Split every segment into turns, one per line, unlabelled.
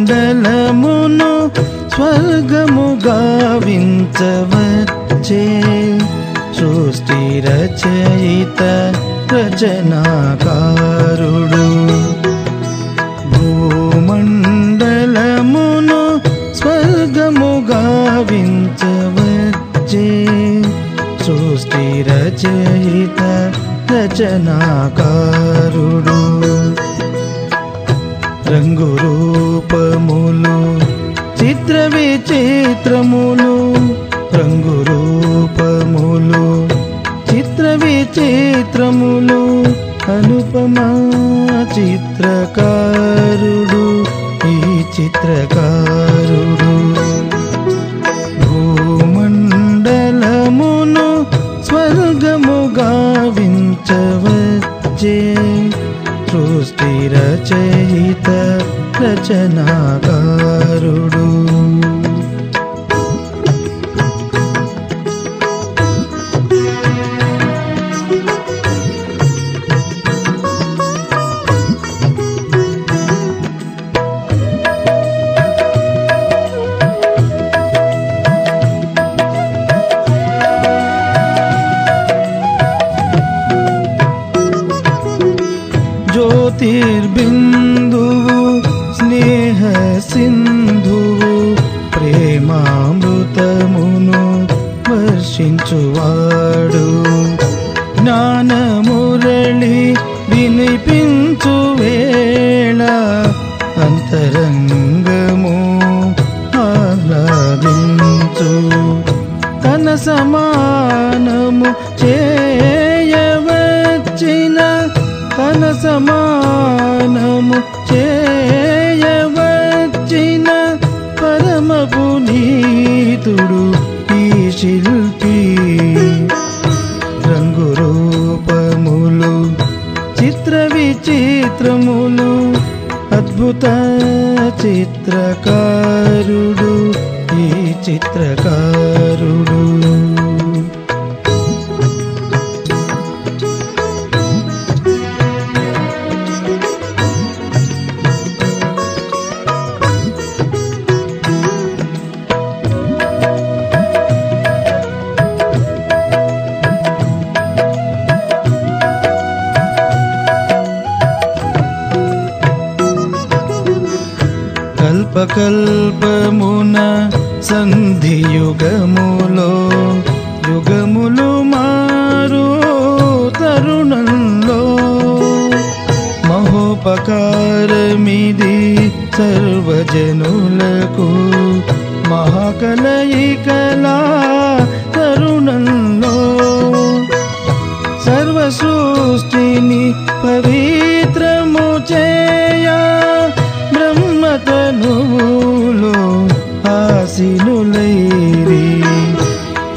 భూమండలమును స్వర్గముగా వించవచ్చే సృష్టి రచయిత రచనాకారుడు. భూమండలమును స్వర్గముగా వించవచ్చే సృష్టి రచయిత రచనాకారుడు. రంగు రూపములు చిత్ర విచిత్రములు, రంగు రూపములు చిత్ర విచిత్రములు అనుపమా చిత్రకారుడు ఈ చిత్రకారుడు. భూమండలమును స్వర్గముగా వించవచ్చే సృష్టి రచయిత రచనాకారుడు. జ్యోతిర్బిందువు స్నేహ సింధువు ప్రేమామృతమును వర్షించువాడు. జ్ఞానమురళి వినిపించు వేళ అంతరంగము ఆహ్లాదించు. తన సమానము చేయవచ్చిన తన సమానము చేయవచ్చిన పరమ పునీతుడు ఈ శిల్పి. రంగు రూపములు చిత్ర విచిత్రములు అద్భుత చిత్రకారుడు ఈ చిత్రకారుడు. కల్పకల్పమున సంధియుగములో యుగములు మారు తరుణంలో మహోపకారమిది సర్వజనులకు మహాకలయికలా తరుణంలో. సర్వ సృష్టిని పవిత్రము చేయా బ్రహ్మతనువులో ఆసీనులైరి.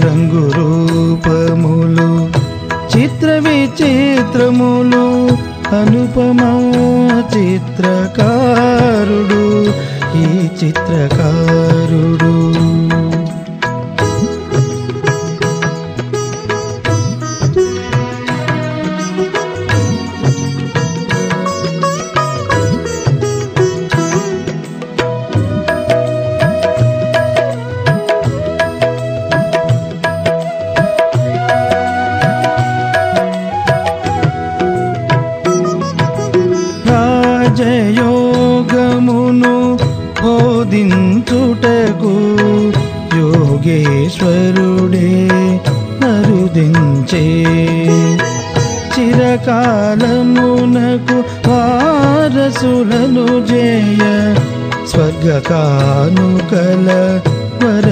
రంగు రూపములు చిత్ర విచిత్రములు అనుపమా చిత్రకారుడు ఈ చిత్రకారుడు. రాజయోగమును బోధించుటకు యోగేశ్వరుడే నరుదించే. చిరకాలమునకు వారసులను జయ స్వర్గ కానుకల వర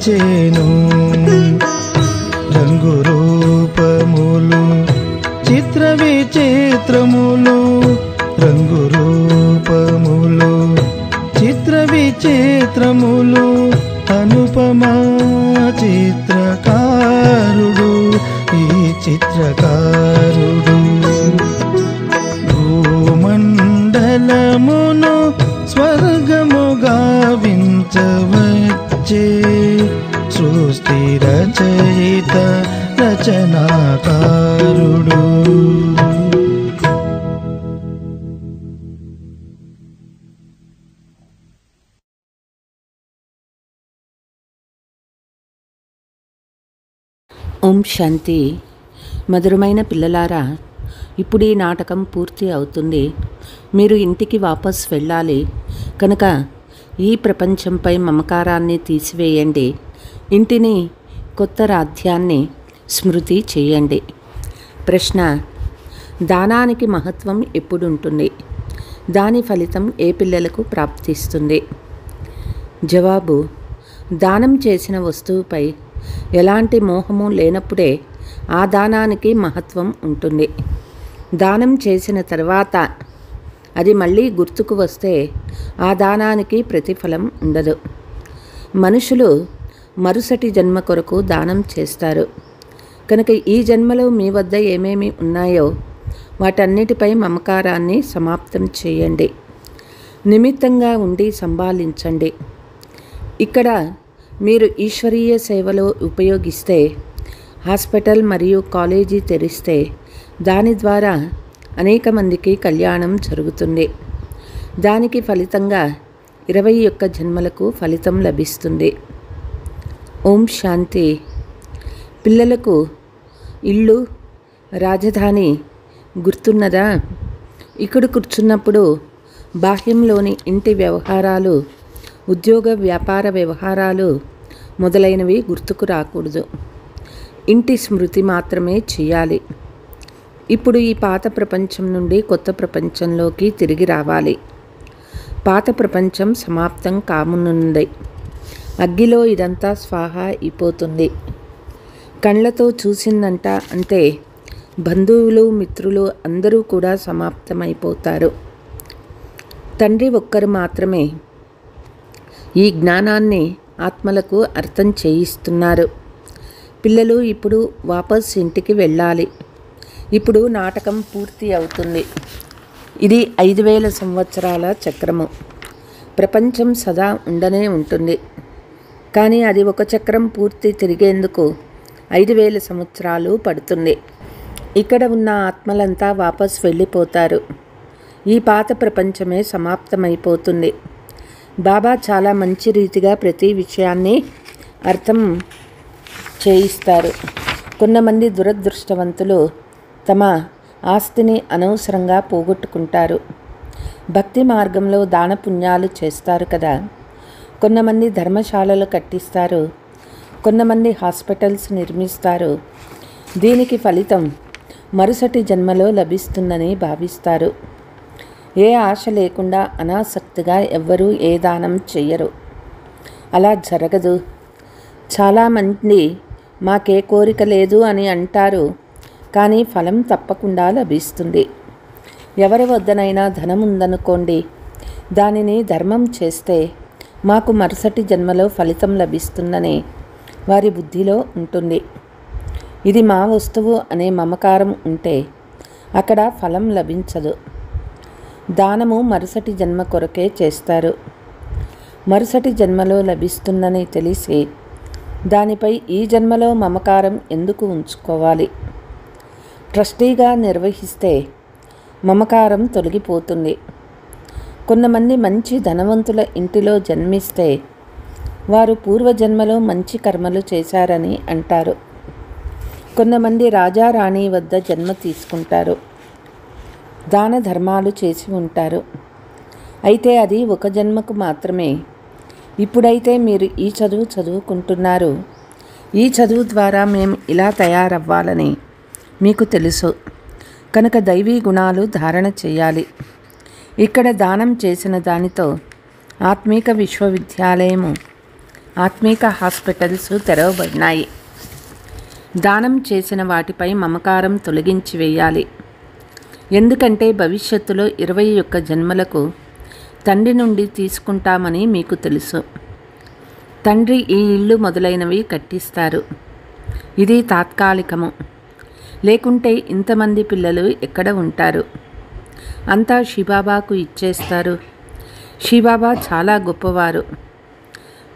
వచ్చేను. రంగు రూపములు చిత్ర విచిత్రములు, రంగు రూపములు చిత్ర విచిత్రములు, అనుపమా చిత్రకారుడు ఈ చిత్రకారుడు. భూమండలమును స్వర్గముగా వించవచ్చే సృష్టి రచయిత రచనాకారుడు.
ఓం శాంతి. మధురమైన పిల్లలారా, ఇప్పుడు ఈ నాటకం పూర్తి అవుతుంది. మీరు ఇంటికి వాపస్ వెళ్ళాలి కనుక ఈ ప్రపంచంపై మమకారాన్ని తీసివేయండి. ఇంటిని, కొత్త రాధ్యాన్ని స్మృతి చేయండి. ప్రశ్న: దానానికి మహత్వం ఎప్పుడుంటుంది? దాని ఫలితం ఏ పిల్లలకు ప్రాప్తిస్తుంది? జవాబు: దానం చేసిన వస్తువుపై ఎలాంటి మోహము లేనప్పుడే ఆ దానానికి మహత్వం ఉంటుంది. దానం చేసిన తర్వాత అది మళ్ళీ గుర్తుకు వస్తే ఆ దానానికి ప్రతిఫలం ఉండదు. మనుషులు మరుసటి జన్మ కొరకు దానం చేస్తారు కనుక ఈ జన్మలో మీ వద్ద ఏమేమి ఉన్నాయో వాటన్నిటిపై మమకారాన్ని సమాప్తం చేయండి. నిమిత్తంగా ఉండి సంభాళించండి. ఇక్కడ మీరు ఈశ్వరీయ సేవలో ఉపయోగిస్తే, హాస్పిటల్ మరియు కాలేజీ తెరిస్తే దాని ద్వారా అనేక మందికి కళ్యాణం జరుగుతుంది. దానికి ఫలితంగా 21 జన్మలకు ఫలితం లభిస్తుంది. ఓం శాంతి. పిల్లలకు ఇల్లు, రాజధాని గుర్తున్నదా? ఇక్కడ కూర్చున్నప్పుడు బాహ్యంలోని ఇంటి వ్యవహారాలు, ఉద్యోగ వ్యాపార వ్యవహారాలు మొదలైనవి గుర్తుకు రాకూడదు. ఇంటి స్మృతి మాత్రమే చేయాలి. ఇప్పుడు ఈ పాత ప్రపంచం నుండి కొత్త ప్రపంచంలోకి తిరిగి రావాలి. పాత ప్రపంచం సమాప్తం కామునుంది. అగ్గిలో ఇదంతా స్వాహ అయిపోతుంది. కళ్ళతో చూసిందంట అంటే బంధువులు, మిత్రులు అందరూ కూడా సమాప్తమైపోతారు. తండ్రి ఒక్కరు మాత్రమే ఈ జ్ఞానాన్ని ఆత్మలకు అర్థం చేయిస్తున్నారు. పిల్లలు ఇప్పుడు వాపస్ ఇంటికి వెళ్ళాలి. ఇప్పుడు నాటకం పూర్తి అవుతుంది. ఇది 5000 సంవత్సరాల చక్రము. ప్రపంచం సదా ఉండనే ఉంటుంది. కానీ అది ఒక చక్రం పూర్తి తిరిగేందుకు 5000 సంవత్సరాలు పడుతుంది. ఇక్కడ ఉన్న ఆత్మలంతా వాపస్ వెళ్ళిపోతారు. ఈ పాత ప్రపంచమే సమాప్తమైపోతుంది. బాబా చాలా మంచి రీతిగా ప్రతి విషయాన్ని అర్థం చేయిస్తారు. కొంతమంది దురదృష్టవంతులు తమ ఆస్తిని అనవసరంగా పోగొట్టుకుంటారు. భక్తి మార్గంలో దాన పుణ్యాలు చేస్తారు కదా. కొంతమంది ధర్మశాలలు కట్టిస్తారు, కొంతమంది హాస్పిటల్స్ నిర్మిస్తారు. దీనికి ఫలితం మరుసటి జన్మలో లభిస్తుందని భావిస్తారు. ఏ ఆశ లేకుండా అనాసక్తిగా ఎవ్వరూ ఏ దానం చెయ్యరు. అలా జరగదు. చాలామంది మాకే కోరిక లేదు అని అంటారు, కానీ ఫలం తప్పకుండా లభిస్తుంది. ఎవరి వద్దనైనా ధనం ఉందనుకోండి, దానిని ధర్మం చేస్తే మాకు మరుసటి జన్మలో ఫలితం లభిస్తుందని వారి బుద్ధిలో ఉంటుంది. ఇది మా వస్తువు అనే మమకారం ఉంటే అక్కడ ఫలం లభించదు. దానము మరుసటి జన్మ కొరకే చేస్తారు. మరుసటి జన్మలో లభిస్తుందని తెలిసి దానిపై ఈ జన్మలో మమకారం ఎందుకు ఉంచుకోవాలి? ట్రస్టీగా నిర్వహిస్తే మమకారం తొలగిపోతుంది. కొంతమంది మంచి ధనవంతుల ఇంటిలో జన్మిస్తే వారు పూర్వజన్మలో మంచి కర్మలు చేశారని అంటారు. కొంతమంది రాజారాణి వద్ద జన్మ తీసుకుంటారు, దాన ధర్మాలు చేసి ఉంటారు. అయితే అది ఒక జన్మకు మాత్రమే. ఇప్పుడైతే మీరు ఈ చదువు చదువుకుంటున్నారు. ఈ చదువు ద్వారా మేము ఇలా తయారవ్వాలని మీకు తెలుసు కనుక దైవీ గుణాలు ధారణ చేయాలి. ఇక్కడ దానం చేసిన దానితో ఆత్మీక విశ్వవిద్యాలయము ఆత్మీక హాస్పిటల్స్ తెరవబడినాయి. దానం చేసిన వాటిపై మమకారం తొలగించి వేయాలి. ఎందుకంటే భవిష్యత్తులో 21 జన్మలకు తండ్రి నుండి తీసుకుంటామని మీకు తెలుసు. తండ్రి ఈ ఇల్లు మొదలైనవి కట్టిస్తారు. ఇది తాత్కాలికము. లేకుంటే ఇంతమంది పిల్లలు ఎక్కడ ఉంటారు? అంతా శివబాబాకు ఇచ్చేస్తారు. శివబాబా చాలా గొప్పవారు.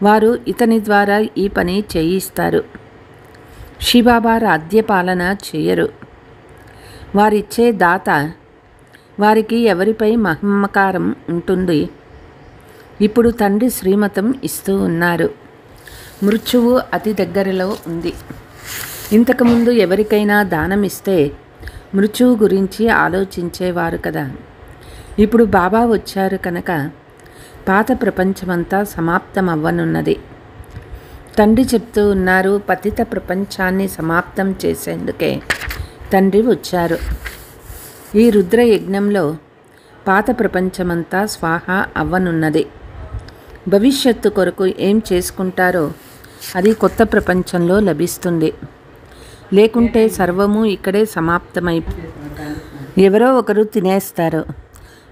వారు ఇతని ద్వారా ఈ పని చేయిస్తారు. శివబాబా రాజ్యపాలన చేయరు. వారిచ్చే దాత. వారికి ఎవరిపై మమకారం ఉంటుంది? ఇప్పుడు తండ్రి శ్రీమతం ఇస్తూ ఉన్నారు. మృత్యువు అతి దగ్గరలో ఉంది. ఇంతకుముందు ఎవరికైనా దానం ఇస్తే మృత్యువు గురించి ఆలోచించేవారు కదా. ఇప్పుడు బాబా వచ్చారు కనుక పాత ప్రపంచమంతా సమాప్తమవ్వనున్నది. తండ్రి చెప్తూ ఉన్నారు, పతిత ప్రపంచాన్ని సమాప్తం చేసేందుకే తండ్రి వచ్చారు. ఈ రుద్ర యజ్ఞంలో పాత ప్రపంచమంతా స్వాహ అవ్వనున్నది. భవిష్యత్తు కొరకు ఏం చేసుకుంటారో అది కొత్త ప్రపంచంలో లభిస్తుంది. లేకుంటే సర్వము ఇక్కడే సమాప్తమై ఎవరో ఒకరు తినేస్తారు.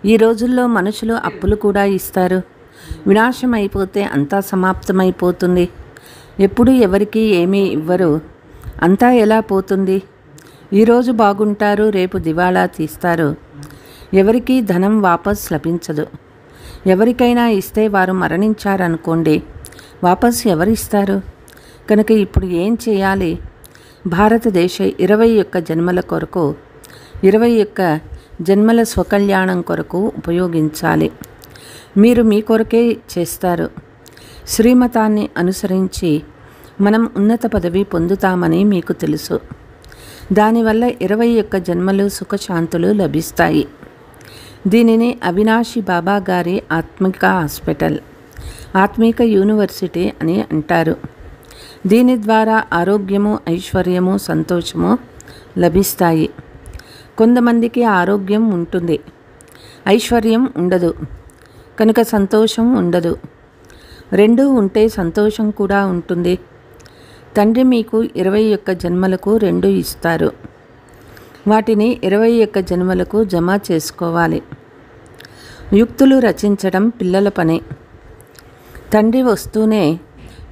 ఈ రోజుల్లో మనుషులు అప్పులు కూడా ఇస్తారు. వినాశం అయిపోతే అంతా సమాప్తమైపోతుంది. ఎప్పుడు ఎవరికి ఏమీ ఇవ్వరు. అంతా ఎలా పోతుంది? ఈరోజు బాగుంటారు, రేపు దివాళా తీస్తారు. ఎవరికీ ధనం వాపస్ లభించదు. ఎవరికైనా ఇస్తే వారు మరణించారనుకోండి, వాపస్ ఎవరిస్తారు? కనుక ఇప్పుడు ఏం చేయాలి? భారతదేశ 21 జన్మల కొరకు 21 జన్మల స్వకల్యాణం కొరకు ఉపయోగించాలి. మీరు మీ కొరకే చేస్తారు. శ్రీమతాన్ని అనుసరించి మనం ఉన్నత పదవి పొందుతామని మీకు తెలుసు. దానివల్ల 21 జన్మలు సుఖశాంతులు లభిస్తాయి. దీనిని అవినాశి బాబా గారి ఆత్మిక హాస్పిటల్, ఆత్మిక యూనివర్సిటీ అని అంటారు. దీని ద్వారా ఆరోగ్యము, ఐశ్వర్యము, సంతోషము లభిస్తాయి. కొంతమందికి ఆరోగ్యం ఉంటుంది, ఐశ్వర్యం ఉండదు, కనుక సంతోషం ఉండదు. రెండూ ఉంటే సంతోషం కూడా ఉంటుంది. తండ్రి మీకు 21 జన్మలకు 2 ఇస్తారు. వాటిని 21 జన్మలకు జమ చేసుకోవాలి. యుక్తులు రచించడం పిల్లల పని. తండ్రి వస్తూనే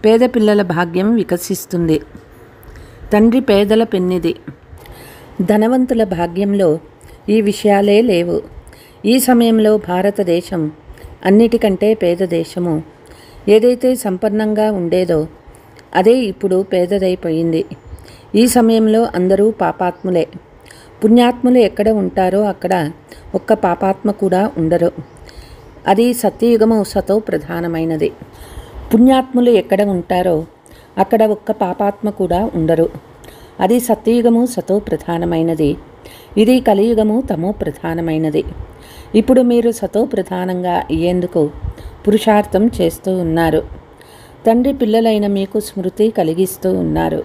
పేద పిల్లల భాగ్యం వికసిస్తుంది. తండ్రి పేదల పెన్నిది. ధనవంతుల భాగ్యంలో ఈ విషయాలే లేవు. ఈ సమయంలో భారతదేశం అన్నిటికంటే పేద దేశము. ఏదైతే సంపన్నంగా ఉండేదో అదే ఇప్పుడు పేదదైపోయింది. ఈ సమయంలో అందరూ పాపాత్ములే. పుణ్యాత్ములు ఎక్కడ ఉంటారో అక్కడ ఒక్క పాపాత్మ కూడా ఉండరు. అది సత్యయుగము సతో ప్రధానమైనది. పుణ్యాత్ములు ఎక్కడ ఉంటారో అక్కడ ఒక్క పాపాత్మ కూడా ఉండరు. అది సత్యయుగము సతో ప్రధానమైనది. ఇది కలియుగము తమో ప్రధానమైనది. ఇప్పుడు మీరు సతో ప్రధానంగా అయ్యేందుకు పురుషార్థం చేస్తూ ఉన్నారు. తండ్రి పిల్లలైన మీకు స్మృతి కలిగిస్తూ ఉన్నారు.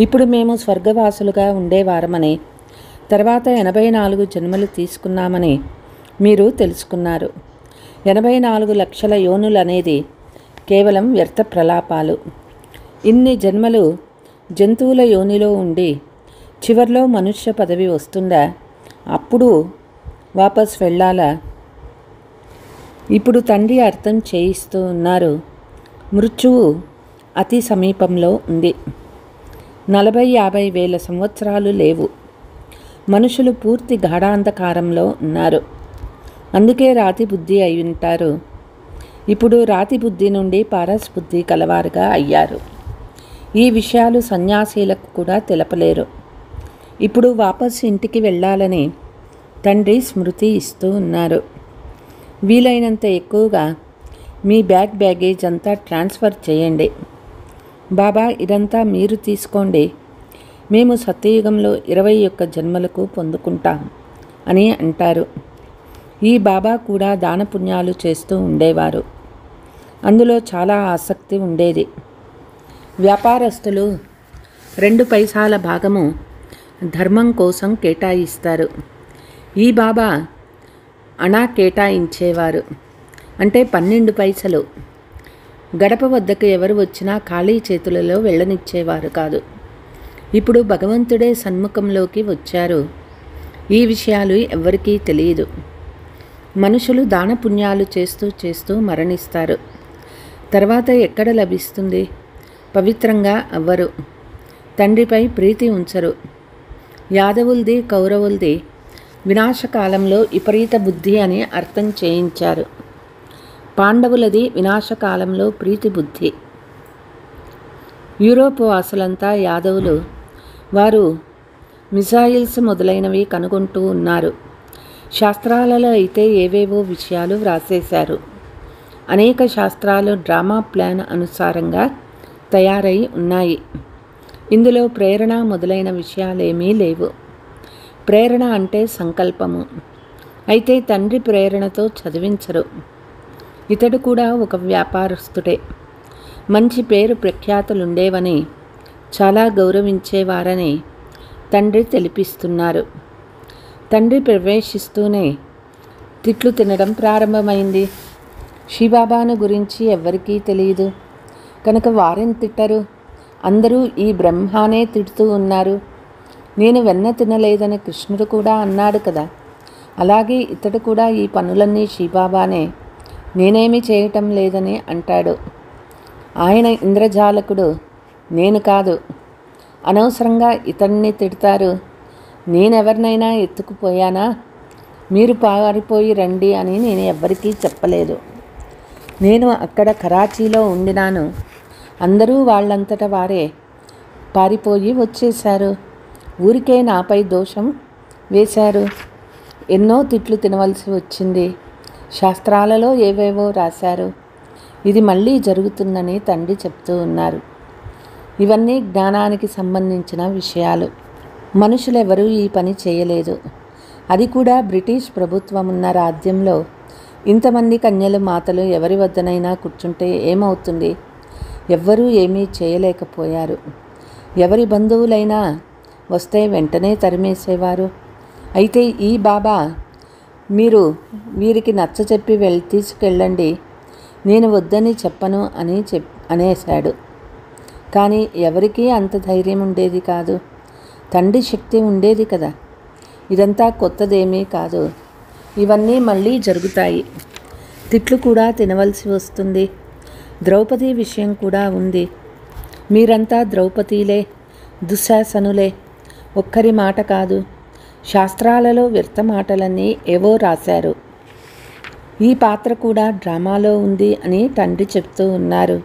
ఇప్పుడు మేము స్వర్గవాసులుగా ఉండేవారమని, తర్వాత 84 జన్మలు తీసుకున్నామని మీరు తెలుసుకున్నారు. 84 లక్షల యోనులు అనేది కేవలం వ్యర్థ ప్రలాపాలు. ఇన్ని జన్మలు జంతువుల యోనిలో ఉండి చివర్లో మనుష్య పదవి వస్తుందా? అప్పుడు వాపస్ వెళ్ళాలా? ఇప్పుడు తండ్రి అర్థం చేయిస్తూ ఉన్నారు. మృత్యువు అతి సమీపంలో ఉంది. 40-50 వేల సంవత్సరాలు లేవు. మనుషులు పూర్తి గాఢాంధకారంలో ఉన్నారు. అందుకే రాతి బుద్ధి అయి ఉంటారు. ఇప్పుడు రాతి బుద్ధి నుండి పారస్ బుద్ధి కలవారుగా అయ్యారు. ఈ విషయాలు సన్యాసీలకు కూడా తెలపలేరు. ఇప్పుడు వాపస్ ఇంటికి వెళ్ళాలని తండ్రి స్మృతి ఇస్తూ ఉన్నారు. వీలైనంత ఎక్కువగా మీ బ్యాగేజ్ అంతా ట్రాన్స్ఫర్ చేయండి. బాబా, ఇదంతా మీరు తీసుకోండి. మేము సత్యయుగంలో 21 జన్మలకు పొందుకుంటాం అని అంటారు. ఈ బాబా కూడా దానపుణ్యాలు చేస్తూ ఉండేవారు. అందులో చాలా ఆసక్తి ఉండేది. వ్యాపారస్తులు 2 పైసాల భాగము ధర్మం కోసం కేటాయిస్తారు. ఈ బాబా అణా కేటాయించేవారు. అంటే 12 పైసలు. గడప వద్దకు ఎవరు వచ్చినా ఖాళీ చేతులలో వెళ్ళనిచ్చేవారు కాదు. ఇప్పుడు భగవంతుడే సన్ముఖంలోకి వచ్చారు. ఈ విషయాలు ఎవ్వరికీ తెలియదు. మనుషులు దానపుణ్యాలు చేస్తూ చేస్తూ మరణిస్తారు. తర్వాత ఎక్కడ లభిస్తుంది? పవిత్రంగా అవ్వరు. తండ్రిపై ప్రీతి ఉంచరు. యాదవులది, కౌరవులది వినాశకాలంలో విపరీత బుద్ధి అని అర్థం చేయించారు. పాండవులది వినాశకాలంలో ప్రీతి బుద్ధి. యూరోప్ వాసులంతా యాదవులు. వారు మిసైల్స్ మొదలైనవి కనుగొంటూ ఉన్నారు. శాస్త్రాలలో అయితే ఏవేవో విషయాలు వ్రాసేశారు. అనేక శాస్త్రాలు డ్రామా ప్లాన్ అనుసారంగా తయారై ఉన్నాయి. ఇందులో ప్రేరణ మొదలైన విషయాలేమీ లేవు. ప్రేరణ అంటే సంకల్పము. అయితే తండ్రి ప్రేరణతో చదివించరు. ఇతడు కూడా ఒక వ్యాపారస్తుడే. మంచి పేరు ప్రఖ్యాతులుండేవని, చాలా గౌరవించేవారని తండ్రి తెలిపిస్తున్నారు. తండ్రి ప్రవేశిస్తూనే తిట్లు తినడం ప్రారంభమైంది. శివబాబాను గురించి ఎవ్వరికీ తెలియదు కనుక వారిని తిట్టరు. అందరూ ఈ బ్రహ్మానే తిడుతూ ఉన్నారు. నేను వెన్న తినలేదని కృష్ణుడు కూడా అన్నాడు కదా. అలాగే ఇతడు కూడా ఈ పనులన్నీ శివబాబానే, నేనేమీ చేయటం లేదని అంటాడు. ఆయన ఇంద్రజాలకుడు, నేను కాదు. అనవసరంగా ఇతన్ని తిడతారు. నేనెవరినైనా ఎత్తుకుపోయానా? మీరు పారిపోయి రండి అని నేను ఎవ్వరికీ చెప్పలేదు. నేను అక్కడ కరాచీలో ఉండినాను. అందరూ వాళ్ళంతట వారే పారిపోయి వచ్చేశారు. ఊరికే నాపై దోషం వేశారు. ఎన్నో తిట్లు తినవలసి వచ్చింది. శాస్త్రాలలో ఏవేవో రాశారు. ఇది మళ్ళీ జరుగుతుందని తండ్రి చెప్తూ ఉన్నారు. ఇవన్నీ జ్ఞానానికి సంబంధించిన విషయాలు. మనుషులెవరూ ఈ పని చేయలేదు. అది కూడా బ్రిటిష్ ప్రభుత్వం ఉన్న రాజ్యంలో ఇంతమంది కన్యలు మాతలు ఎవరి వద్దనైనా కూర్చుంటే ఏమవుతుంది? ఎవ్వరూ ఏమీ చేయలేకపోయారు. ఎవరి బంధువులైనా వస్తే వెంటనే తరిమేసేవారు. అయితే ఈ బాబా, మీరు వీరికి నచ్చచెప్పి తీసుకెళ్ళండి, నేను వద్దని చెప్పను అని అనేశాడు. కానీ ఎవరికీ అంత ధైర్యం ఉండేది కాదు. తండ్రి శక్తి ఉండేది కదా. ఇదంతా కొత్తదేమీ కాదు. ఇవన్నీ మళ్ళీ జరుగుతాయి. తిట్లు కూడా తినవలసి వస్తుంది. ద్రౌపది విషయం కూడా ఉంది. మీరంతా ద్రౌపదీలే, దుశ్శాసనులే. ఒక్కరి మాట కాదు. శాస్త్రాలలో వ్యర్థ మాటలన్నీ ఏవో రాశారు. ఈ పాత్ర కూడా డ్రామాలో ఉంది అని తండ్రి చెప్తూ ఉన్నారు.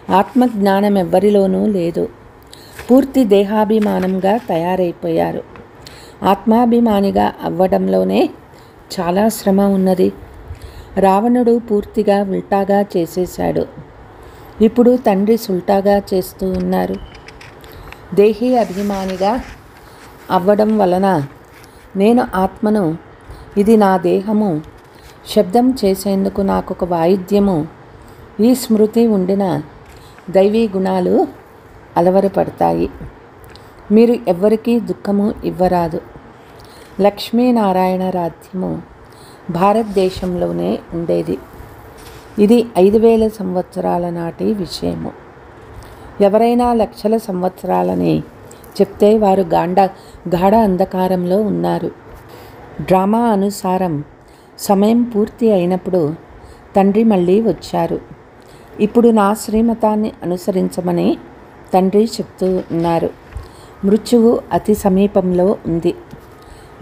ఆత్మజ్ఞానం ఎవ్వరిలోనూ లేదు. పూర్తి దేహాభిమానంగా తయారైపోయారు. ఆత్మాభిమానిగా అవ్వడంలోనే చాలా శ్రమ ఉన్నది. రావణుడు పూర్తిగా ఉల్టాగా చేసేశాడు. ఇప్పుడు తండ్రి సుల్టాగా చేస్తూ ఉన్నారు. దేహీ అభిమానిగా అవ్వడం వలన నేను ఆత్మను, ఇది నా దేహము, శబ్దం చేసేందుకు నాకొక వాయిద్యము, ఈ స్మృతి ఉండిన దైవీ గుణాలు అలవరపడతాయి. మీరు ఎవ్వరికీ దుఃఖము ఇవ్వరాదు. లక్ష్మీనారాయణ రాజ్యము భారతదేశంలోనే ఉండేది. ఇది 5000 సంవత్సరాల నాటి విషయము. ఎవరైనా లక్షల సంవత్సరాలని చెప్తే వారు గాఢ అంధకారంలో ఉన్నారు. డ్రామా అనుసారం సమయం పూర్తి అయినప్పుడు తండ్రి మళ్ళీ వచ్చారు. ఇప్పుడు నా శ్రీమతాన్ని అనుసరించమని తండ్రి చెప్తూ ఉన్నారు. మృత్యువు అతి సమీపంలో ఉంది.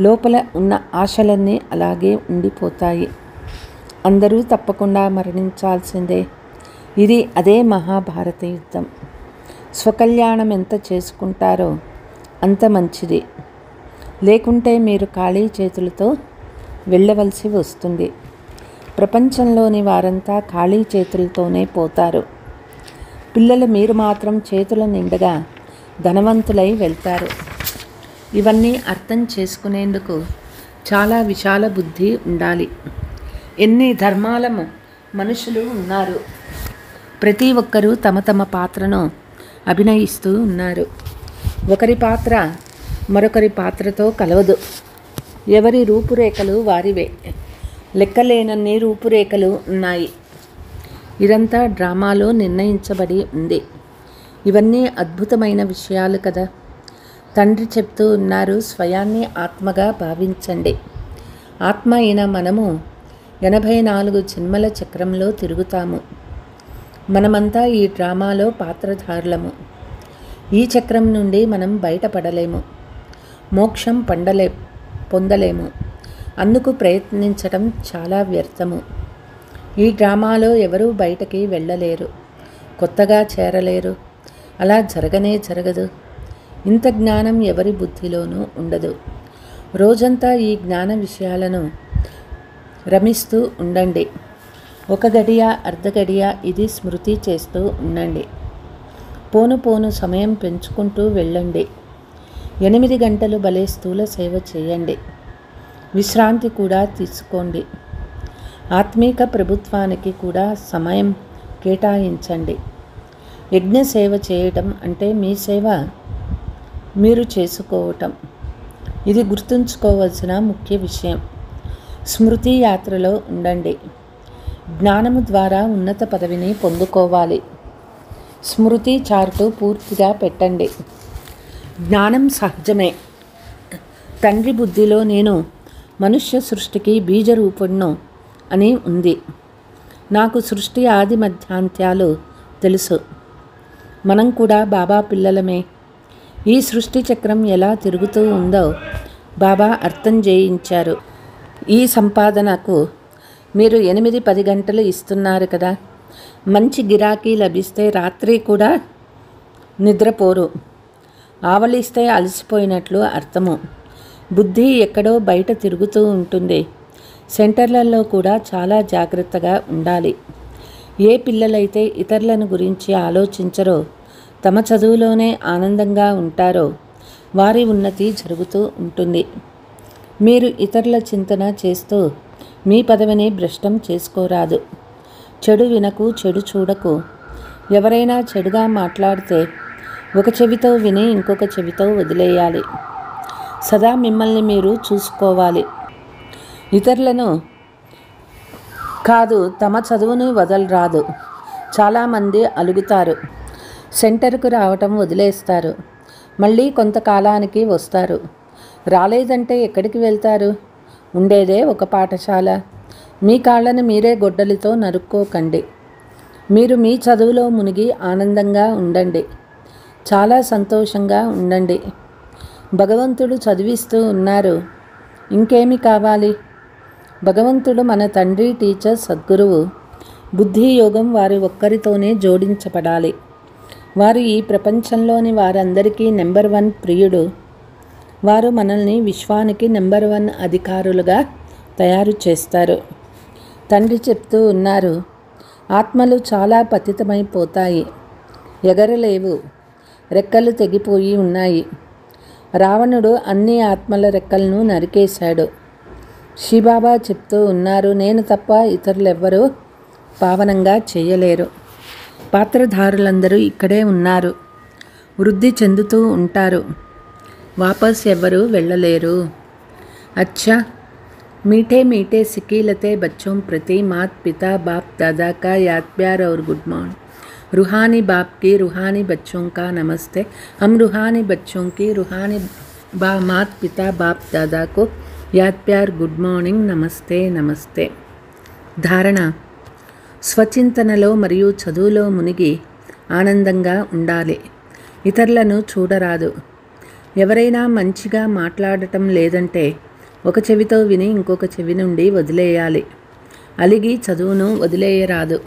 లోపల ఉన్న ఆశలన్నీ అలాగే ఉండిపోతాయి. అందరూ తప్పకుండా మరణించాల్సిందే. ఇది అదే మహాభారత యుద్ధం. స్వకల్యాణం ఎంత చేసుకుంటారో అంత మంచిది. లేకుంటే మీరు ఖాళీ చేతులతో వెళ్ళవలసి వస్తుంది. ప్రపంచంలోని వారంతా ఖాళీ చేతులతోనే పోతారు. పిల్లలు మీరు మాత్రం చేతుల నిండగా ధనవంతులై వెళ్తారు. ఇవన్నీ అర్థం చేసుకునేందుకు చాలా విశాల బుద్ధి ఉండాలి. ఎన్ని ధర్మాల మనుషులు ఉన్నారు. ప్రతి ఒక్కరూ తమ తమ పాత్రను అభినయిస్తూ ఉన్నారు. ఒకరి పాత్ర మరొకరి పాత్రతో కలవదు. ఎవరి రూపురేఖలు వారివే. లెక్కలేనన్ని రూపురేఖలు ఉన్నాయి. ఇదంతా డ్రామాలో నిర్ణయించబడి ఉంది. ఇవన్నీ అద్భుతమైన విషయాలు కదా. తండ్రి చెప్తూ ఉన్నారు, స్వయాన్ని ఆత్మగా భావించండి. ఆత్మ అయిన మనము 84 జన్మల చక్రంలో తిరుగుతాము. మనమంతా ఈ డ్రామాలో పాత్రధారులము. ఈ చక్రం నుండి మనం బయటపడలేము, మోక్షం పొందలేము. అందుకు ప్రయత్నించడం చాలా వ్యర్థము. ఈ డ్రామాలో ఎవరూ బయటకి వెళ్ళలేరు, కొత్తగా చేరలేరు. అలా జరగదు. ఇంత జ్ఞానం ఎవరి బుద్ధిలోనూ ఉండదు. రోజంతా ఈ జ్ఞాన విషయాలను రమిస్తూ ఉండండి. 1 గడియ, అర్ధ గడియ ఇది స్మృతి చేస్తూ ఉండండి. పోను సమయం పెంచుకుంటూ వెళ్ళండి. 8 గంటలు భలే స్థూల సేవ చేయండి. విశ్రాంతి కూడా తీసుకోండి. ఆత్మీక ప్రభుత్వానికి కూడా సమయం కేటాయించండి. యజ్ఞ సేవ చేయటం అంటే మీ సేవ మీరు చేసుకోవటం. ఇది గుర్తుంచుకోవాల్సిన ముఖ్య విషయం. స్మృతి యాత్రలో ఉండండి. జ్ఞానము ద్వారా ఉన్నత పదవిని పొందుకోవాలి. స్మృతి చార్టు పూర్తిగా పెట్టండి. జ్ఞానం సహజమే. తండ్రి బుద్ధిలో నేను మనుష్య సృష్టికి బీజరూపుణ్ణు అని ఉంది. నాకు సృష్టి ఆది మధ్యాంత్యాలు తెలుసు. మనం కూడా బాబా పిల్లలమే. ఈ సృష్టి చక్రం ఎలా తిరుగుతూ ఉందో బాబా అర్థం చేయించారు. ఈ సంపాదనకు మీరు 8-10 గంటలు ఇస్తున్నారు కదా. మంచి గిరాకీ లభిస్తే రాత్రి కూడా నిద్రపోరు. ఆవలిస్తే అలసిపోయినట్లు అర్థము. బుద్ధి ఎక్కడో బయట తిరుగుతూ ఉంటుంది. సెంటర్లలో కూడా చాలా జాగ్రత్తగా ఉండాలి. ఏ పిల్లలైతే ఇతరులను గురించి ఆలోచించరో, తమ చదువులోనే ఆనందంగా ఉంటారో వారి ఉన్నతి జరుగుతూ ఉంటుంది. మీరు ఇతరుల చింతన చేస్తూ మీ పదవిని భ్రష్టం చేసుకోరాదు. చెడు వినకు, చెడు చూడకు. ఎవరైనా చెడుగా మాట్లాడితే ఒక చెవితో విని ఇంకొక చెవితో వదిలేయాలి. సదా మిమ్మల్ని మీరు చూసుకోవాలి. ఇతరులను కాదు, తమ చదువుని వదలరాదు. చాలామంది అలుగుతారు, సెంటర్కు రావటం వదిలేస్తారు, మళ్ళీ కొంతకాలానికి వస్తారు. రాలేదంటే ఎక్కడికి వెళ్తారు? ఉండేదే ఒక పాఠశాల. మీ కాళ్ళని మీరే గొడ్డలితో నరుక్కోకండి. మీరు మీ చదువులో మునిగి ఆనందంగా ఉండండి. చాలా సంతోషంగా ఉండండి. భగవంతుడు చదివిస్తూ ఉన్నారు. ఇంకేమి కావాలి? భగవంతుడు మన తండ్రి, టీచర్, సద్గురువు. బుద్ధి యోగం వారి ఒక్కరితోనే జోడించబడాలి. వారు ఈ ప్రపంచంలోని వారందరికీ నెంబర్ 1 ప్రియుడు. వారు మనల్ని విశ్వానికి నెంబర్ 1 అధికారులుగా తయారు చేస్తారు. తండ్రి చెప్తూ ఉన్నారు, ఆత్మలు చాలా పతితమైపోతాయి, ఎగరలేవు, రెక్కలు తెగిపోయి ఉన్నాయి. రావణుడు అన్ని ఆత్మల రెక్కలను నరికేశాడు. శివబాబా చెప్తూ ఉన్నారు, నేను తప్ప ఇతరులెవ్వరూ పావనంగా చేయలేరు. పాత్రధారులందరూ ఇక్కడే ఉన్నారు. వృద్ధి చెందుతూ ఉంటారు. వాపస్ ఎవ్వరూ వెళ్ళలేరు. అచ్చా, मीठे मीठे सिकीलते बच्चों प्रति मात पिता बाप दादा का याद प्यार और गुड मॉर्निंग. रूहानी बाप की रूहानी बच्चों का नमस्ते. हम रूहानी बच्चों की रूहानी मात पिता बाप दादा को याद प्यार गुड మార్నింగ్, నమస్తే నమస్తే. ధారణ: స్వచింతనలో మరియు చదువులో మునిగి ఆనందంగా ఉండాలి. ఇతరులను చూడరాదు. ఎవరైనా మంచిగా మాట్లాడటం లేదంటే ఒక చెవితో విని ఇంకొక చెవి నుండి వదిలేయాలి. అలిగి చదువును వదిలేయరాదు.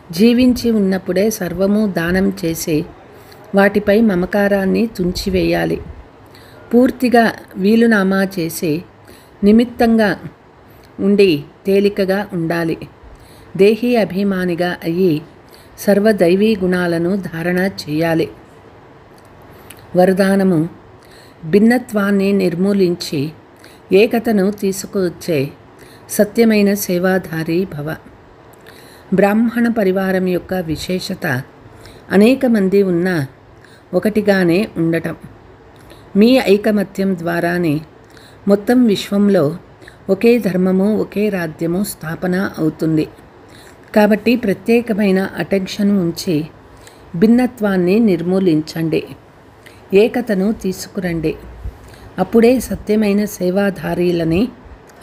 జీవించి ఉన్నప్పుడే సర్వము దానం చేసి వాటిపై మమకారాన్ని తుంచివేయాలి. పూర్తిగా వీలునామా చేసి నిమిత్తంగా ఉండి తేలికగా ఉండాలి. దేహీ అభిమానిగా అయ్యి సర్వదైవీ గుణాలను ధారణ చేయాలి. వరదానము: భిన్నత్వాన్ని నిర్మూలించి ఏకతను తీసుకువచ్చే సత్యమైన సేవాధారి భవ. బ్రాహ్మణ పరివారం యొక్క విశేషత అనేక మంది ఉన్న ఒకటిగానే ఉండటం. మీ ఐకమత్యం ద్వారానే మొత్తం విశ్వంలో ఒకే ధర్మము, ఒకే రాజ్యము స్థాపన అవుతుంది. కాబట్టి ప్రత్యేకమైన అటెన్షన్ ఉంచి భిన్నత్వాన్ని నిర్మూలించండి, ఏకతను తీసుకురండి. అప్పుడే సత్యమైన సేవాధారీలని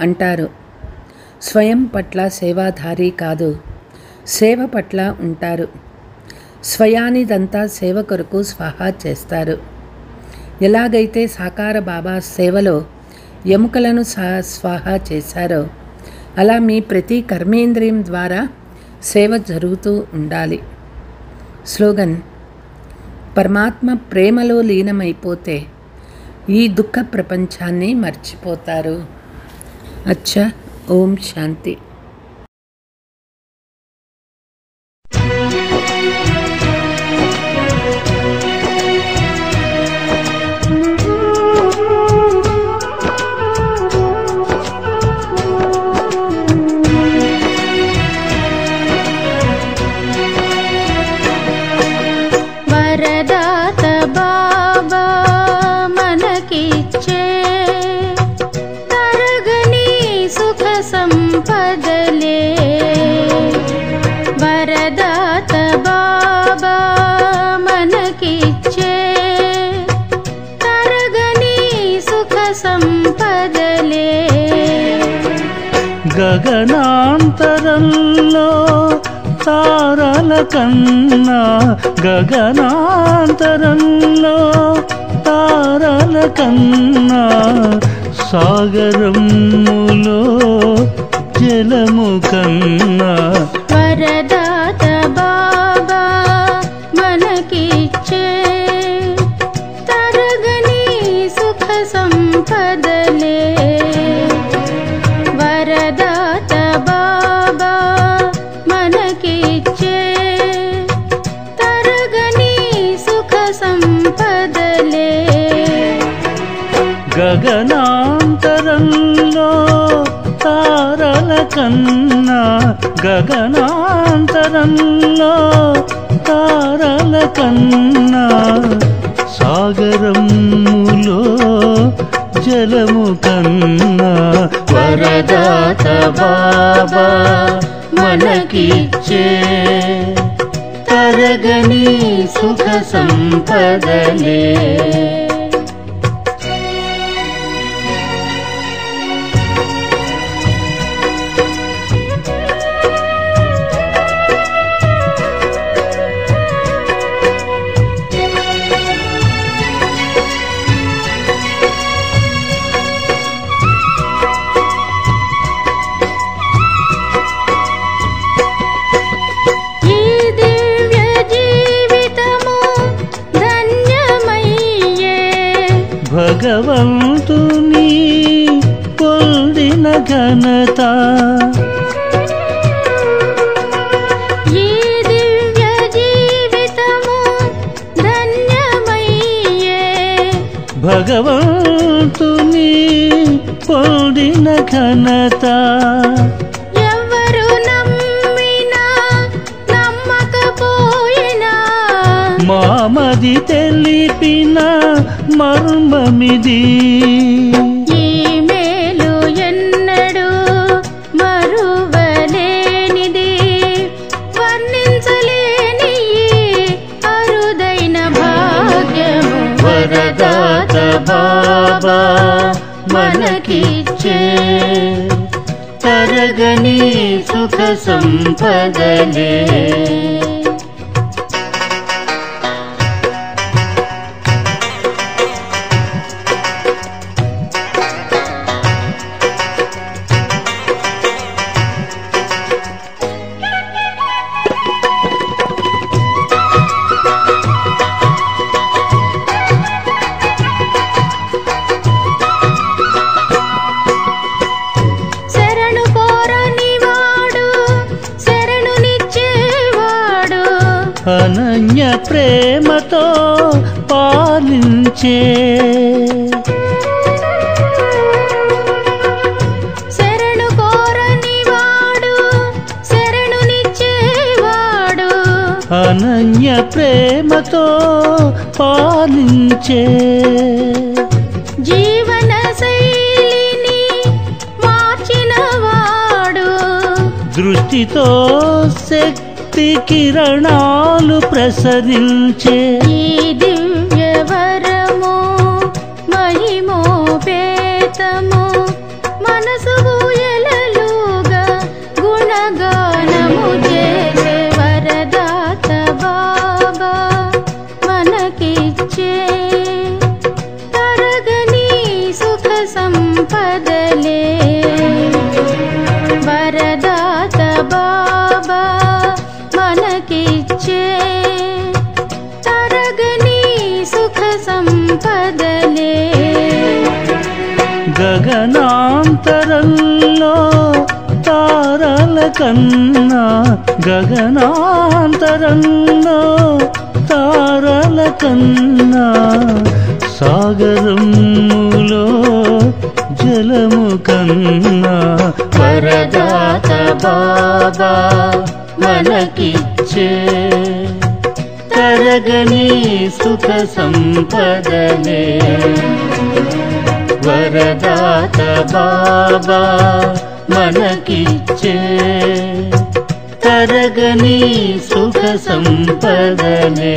అంటారు. స్వయం పట్ల సేవాధారి కాదు, సేవ పట్ల ఉంటారు. స్వయానిదంతా సేవ కొరకు స్వాహా చేస్తారు. ఎలాగైతే సాకార బాబా సేవలో ఎముకలను స్వాహా చేశారో అలా మీ ప్రతి కర్మేంద్రియం ద్వారా సేవ జరుగుతూ ఉండాలి. స్లోగన్: పరమాత్మ ప్రేమలో లీనమైపోతే ఈ దుఃఖ ప్రపంచాన్ని మర్చిపోతారు. అచ్చా, ఓం శాంతి.
వరదాత బాబా మనకిచ్చే తరగని సుఖ సంపదలే. వరదాత బాబా మనకిచ్చే తరగని సుఖ సంపదలే.
గగనాంతరంలో తారల కన్నా, గగనాంతరంలో తారల కన్నా, సాగరములో జలము కన్నా.
వరదాత బాబా మనకిచ్చే తరగని సుఖ సంపదలే. వరదాత బాబా మనకిచ్చే తరగని సుఖ సంపదలే.
గగనాంతరంలో తారల కన్నా, గగనాంతరంలో తారల కన్నా, సాగరములో జలము కన్నా. వరదాత బాబా మనకిచ్చే తరగని సుఖ సంపదలే.
ఈ దివ్య జీవితము ధన్యమయ్యే.
భగవంతుని పొందిన ఘనత,
ఈ దివ్య జీవితము ధన్యమయ్యే.
భగవంతుని పొందిన ఘనత.
ఎవరు నమ్మినా నమ్మకపోయినా
మామది తెలిపిన మర్మమిది.
ఈ మేలు ఎన్నడూ మరువలేనిది, వర్ణించలేని అరుదైన భాగ్యము.
వరదాత బాబా మనకిచ్చే తరగని సుఖ సంపదలే.
శరణు కోరని వాడు శరణునిచ్చేవాడు.
అనన్య ప్రేమతో పాలించే.
శరణు కోరని వాడు శరణునిచ్చేవాడు.
అనన్య ప్రేమతో పాలించే.
జీవన శైలిని మార్చినవాడు.
దృష్టితో శక్తి కిరణాలు ప్రసరించే
ఈ దివ్య వరము మహిమోపేతము మనసు ఊయలలుగా గుణగానము చేసే వరదాత బాబా మనకిచ్చే తరగని సుఖ సంపదలే వరదాత బాబా మనకిచ్చే తరగని సుఖ సంపదలే
గగనాంతరంలో తారల కన్నా గగనాంతరంలో తారల కన్నా సాగరములో జలము కన్నా వరదాత బాబా మనకిచ్చే తరగని సుఖ సంపదలే వరదాత బాబా మనకిచ్చే తరగని సుఖ సంపదలే